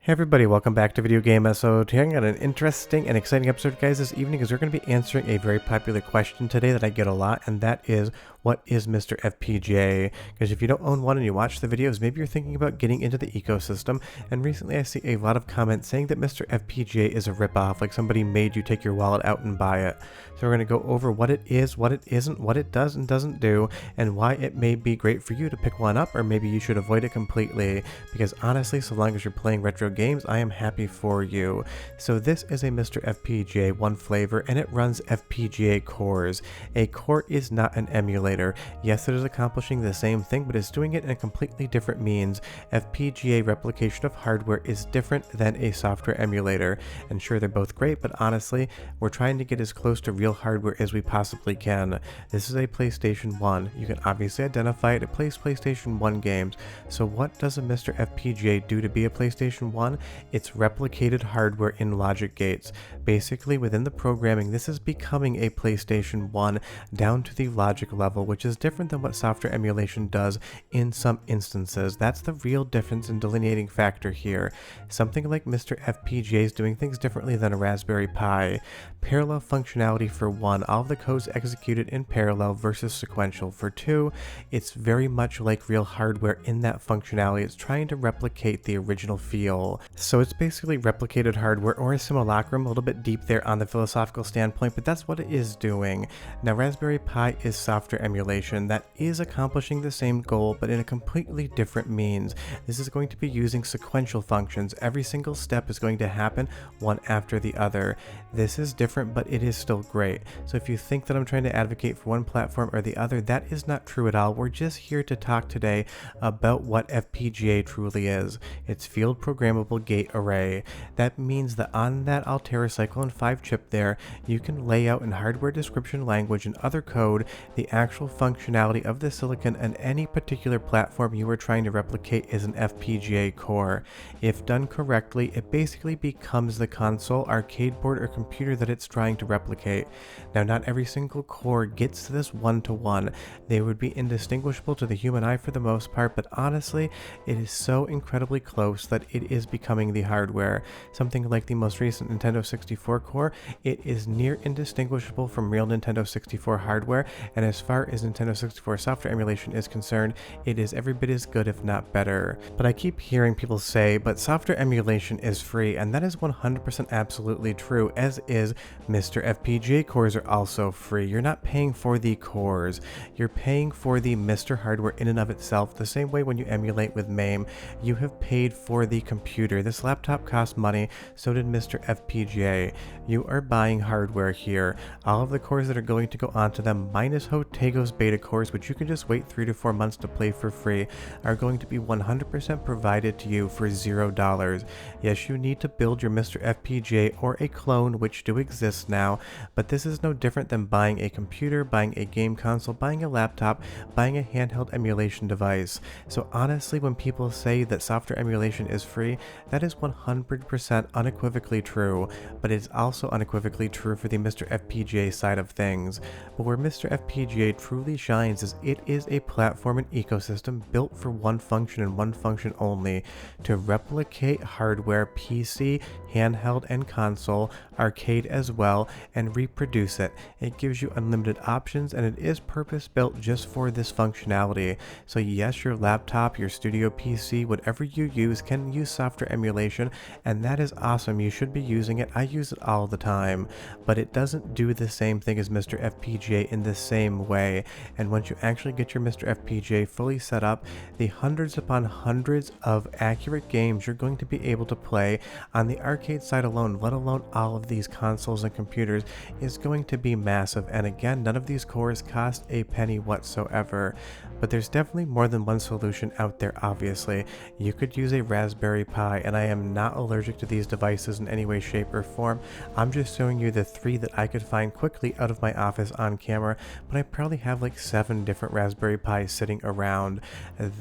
Hey everybody, welcome back to Video Game SO. Today I got an interesting and exciting episode, guys, this evening, because we're going to be answering a very popular question today that I get a lot, and that is, what is MiSTer FPGA? Because if you don't own one and you watch the videos, maybe you're thinking about getting into the ecosystem, and recently I see a lot of comments saying that MiSTer FPGA is a ripoff, like somebody made you take your wallet out and buy it. So we're going to go over what it is, what it isn't, what it does and doesn't do, and why it may be great for you to pick one up, or maybe you should avoid it completely, because honestly, so long as you're playing retro games, I am happy for you. So this is a MiSTer FPGA one flavor, and it runs FPGA cores. A core is not an emulator. Yes, it is accomplishing the same thing, but it's doing it in a completely different means. FPGA replication of hardware is different than a software emulator, and sure, they're both great, but honestly, we're trying to get as close to real hardware as we possibly can. This is a PlayStation 1. You can obviously identify it. It plays PlayStation 1 games. So what does a MiSTer FPGA do to be a PlayStation 1? It's replicated hardware in logic gates. Basically, within the programming, this is becoming a PlayStation 1 down to the logic level, which is different than what software emulation does in some instances. That's the real difference and delineating factor here. Something like MiSTer FPGA is doing things differently than a Raspberry Pi. Parallel functionality for 1, all of the code's executed in parallel versus sequential. For 2, it's very much like real hardware in that functionality. It's trying to replicate the original feel. So it's basically replicated hardware, or a simulacrum, a little bit deep there on the philosophical standpoint, but that's what it is doing. Now, Raspberry Pi is software emulation that is accomplishing the same goal, but in a completely different means. This is going to be using sequential functions. Every single step is going to happen one after the other. This is different, but it is still great. So if you think that I'm trying to advocate for one platform or the other, that is not true at all. We're just here to talk today about what FPGA truly is. It's field programmable gate array. That means that on that Altera Cyclone 5 chip there, you can lay out in hardware description language and other code the actual functionality of the silicon, and any particular platform you are trying to replicate is an FPGA core. If done correctly, it basically becomes the console, arcade board, or computer that it's trying to replicate. Now, not every single core gets to this one-to-one. They would be indistinguishable to the human eye for the most part, but honestly, it is so incredibly close that it is becoming the hardware. Something like the most recent Nintendo 64 core, it is near indistinguishable from real Nintendo 64 hardware, and as far as Nintendo 64 software emulation is concerned, it is every bit as good, if not better. But I keep hearing people say, but software emulation is free, and that is 100% absolutely true, as is MiSTer FPGA cores are also free. You're not paying for the cores, you're paying for the MiSTer hardware in and of itself, the same way when you emulate with MAME, you have paid for the computer. This laptop cost money, so did MiSTer FPGA. You are buying hardware here. All of the cores that are going to go onto them, minus Hotego's beta cores, which you can just wait 3 to 4 months to play for free, are going to be 100% provided to you for $0. Yes, you need to build your MiSTer FPGA or a clone, which do exist now, but this is no different than buying a computer, buying a game console, buying a laptop, buying a handheld emulation device. So honestly, when people say that software emulation is free, that is 100% unequivocally true, but it's also unequivocally true for the MiSTer FPGA side of things. But where MiSTer FPGA truly shines is it is a platform and ecosystem built for one function and one function only: to replicate hardware, PC, handheld, and console, arcade as well, and reproduce it. It gives you unlimited options, and it is purpose built just for this functionality. So yes, your laptop, your studio PC, whatever you use can use software emulation, and that is awesome. You should be using it. I use it all the time, but it doesn't do the same thing as MiSTer FPGA in the same way. And once you actually get your MiSTer FPGA fully set up, the hundreds upon hundreds of accurate games you're going to be able to play on the arcade side alone, let alone all of these consoles and computers, is going to be massive. And again, none of these cores cost a penny whatsoever. But there's definitely more than one solution out there, obviously. You could use a Raspberry Pi, and I am not allergic to these devices in any way, shape, or form. I'm just showing you the 3 that I could find quickly out of my office on camera, but I probably have like 7 different Raspberry Pis sitting around.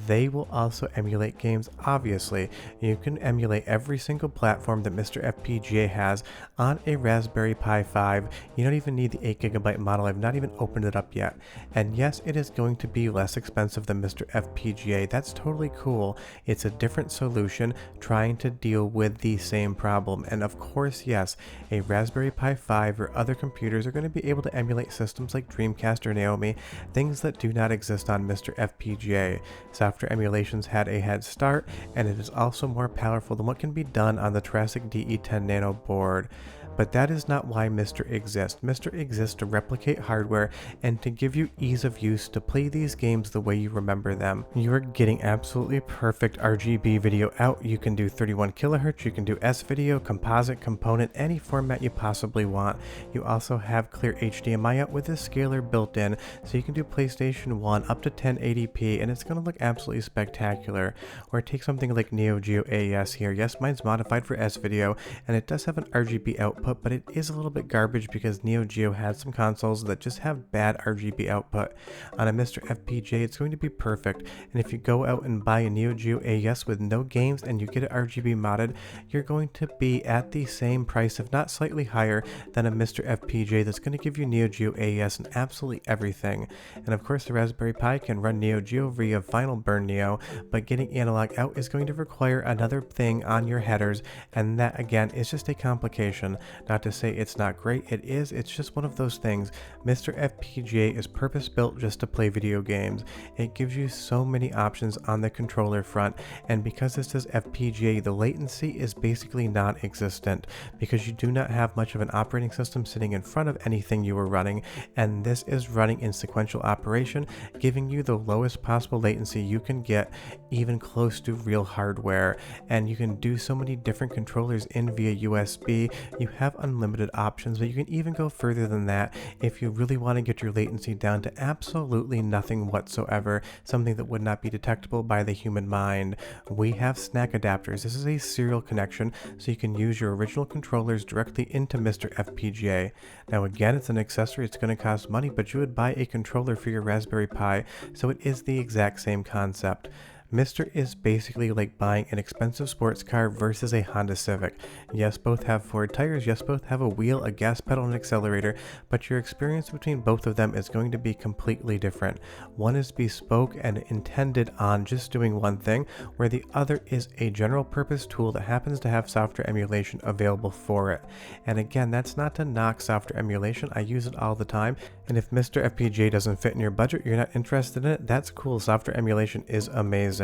They will also emulate games, obviously. You can emulate every single platform that MiSTer FPGA has on a Raspberry Pi 5. You don't even need the 8GB model. I've not even opened it up yet. And yes, it is going to be less expensive than MiSTer FPGA. That's totally cool. It's a different solution trying to deal with the same problem. And of course, yes, a Raspberry Pi 5 or other computers are going to be able to emulate systems like Dreamcast or Naomi, things that do not exist on MiSTer FPGA. Software emulations had a head start, and it is also more powerful than what can be done on the Triassic DE10 Nano board. But that is not why MiSTer exists. MiSTer exists to replicate hardware and to give you ease of use to play these games the way you remember them. You are getting absolutely perfect RGB video out. You can do 31 kHz, you can do S-video, composite, component, any format you possibly want. You also have clear HDMI out with a scaler built in, so you can do PlayStation 1 up to 1080p, and it's going to look absolutely spectacular. Or take something like Neo Geo AES here. Yes, mine's modified for S-video, and it does have an RGB output, but it is a little bit garbage because Neo Geo has some consoles that just have bad RGB output. On a MiSTer FPGA, it's going to be perfect, and if you go out and buy a Neo Geo AES with no games and you get it RGB modded, you're going to be at the same price, if not slightly higher, than a MiSTer FPGA that's going to give you Neo Geo AES and absolutely everything. And of course, the Raspberry Pi can run Neo Geo via Final Burn Neo, but getting analog out is going to require another thing on your headers, and that again is just a complication. Not to say it's not great, it is, it's just one of those things. MiSTer FPGA is purpose built just to play video games. It gives you so many options on the controller front, and because this is FPGA, the latency is basically non-existent because you do not have much of an operating system sitting in front of anything you are running, and this is running in sequential operation, giving you the lowest possible latency you can get, even close to real hardware. And you can do so many different controllers in via USB. You have unlimited options, but you can even go further than that if you really want to get your latency down to absolutely nothing whatsoever, something that would not be detectable by the human mind. We have snack adapters. This is a serial connection, so you can use your original controllers directly into MiSTer FPGA. Now again, it's an accessory, it's going to cost money, but you would buy a controller for your Raspberry Pi, so it is the exact same concept. MiSTer is basically like buying an expensive sports car versus a Honda Civic. Yes, both have Ford tires, yes, both have a wheel, a gas pedal, and an accelerator, but your experience between both of them is going to be completely different. One is bespoke and intended on just doing one thing, where the other is a general purpose tool that happens to have software emulation available for it. And again, that's not to knock software emulation, I use it all the time, and if MiSTer FPGA doesn't fit in your budget, you're not interested in it, that's cool, software emulation is amazing.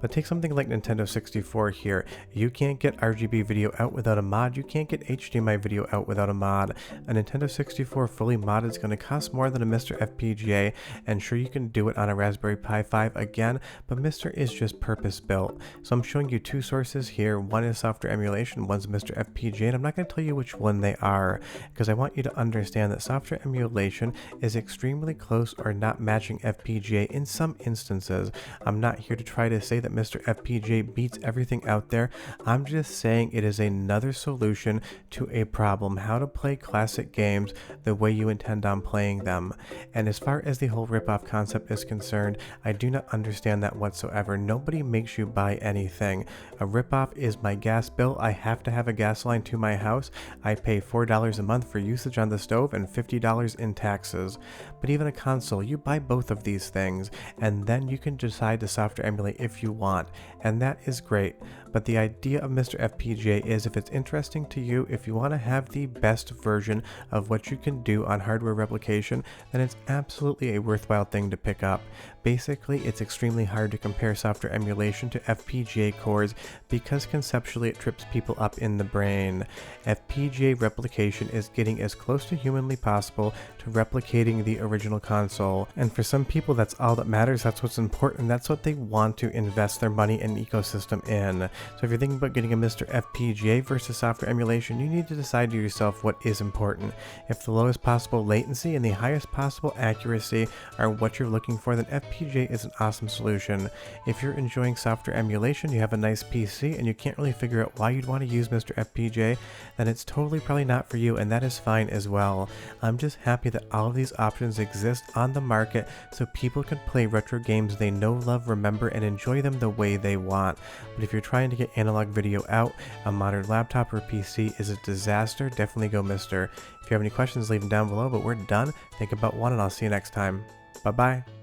But take something like Nintendo 64 here. You can't get RGB video out without a mod. You can't get HDMI video out without a mod. A Nintendo 64 fully modded is going to cost more than a MiSTer FPGA, and sure, you can do it on a Raspberry Pi 5 again, but MiSTer is just purpose built. So I'm showing you two sources here. One is software emulation, one's MiSTer FPGA, and I'm not going to tell you which one they are because I want you to understand that software emulation is extremely close or not matching FPGA in some instances. I'm not here to try to say that MiSTer FPGA beats everything out there. I'm just saying it is another solution to a problem, how to play classic games the way you intend on playing them. And as far as the whole ripoff concept is concerned, I do not understand that whatsoever. Nobody makes you buy anything. A ripoff is my gas bill. I have to have a gas line to my house. I pay $4 a month for usage on the stove and $50 in taxes. But even a console, you buy both of these things, and then you can decide to software emulate if you want, and that is great. But the idea of MiSTer FPGA is, if it's interesting to you, if you want to have the best version of what you can do on hardware replication, then it's absolutely a worthwhile thing to pick up. Basically, it's extremely hard to compare software emulation to FPGA cores because conceptually it trips people up in the brain. FPGA replication is getting as close to humanly possible to replicating the original console, and for some people that's all that matters, that's what's important, that's what they want want to invest their money and ecosystem in. So if you're thinking about getting a MiSTer FPGA versus software emulation, you need to decide to yourself what is important. If the lowest possible latency and the highest possible accuracy are what you're looking for, then FPGA is an awesome solution. If you're enjoying software emulation, you have a nice PC, and you can't really figure out why you'd want to use MiSTer FPGA, then it's totally probably not for you, and that is fine as well. I'm just happy that all of these options exist on the market so people can play retro games they know, love, remember, and enjoy them the way they want. But if you're trying to get analog video out, a modern laptop or PC is a disaster. Definitely go MiSTer. If you have any questions, leave them down below, but we're done. Think about one, and I'll see you next time. Bye-bye.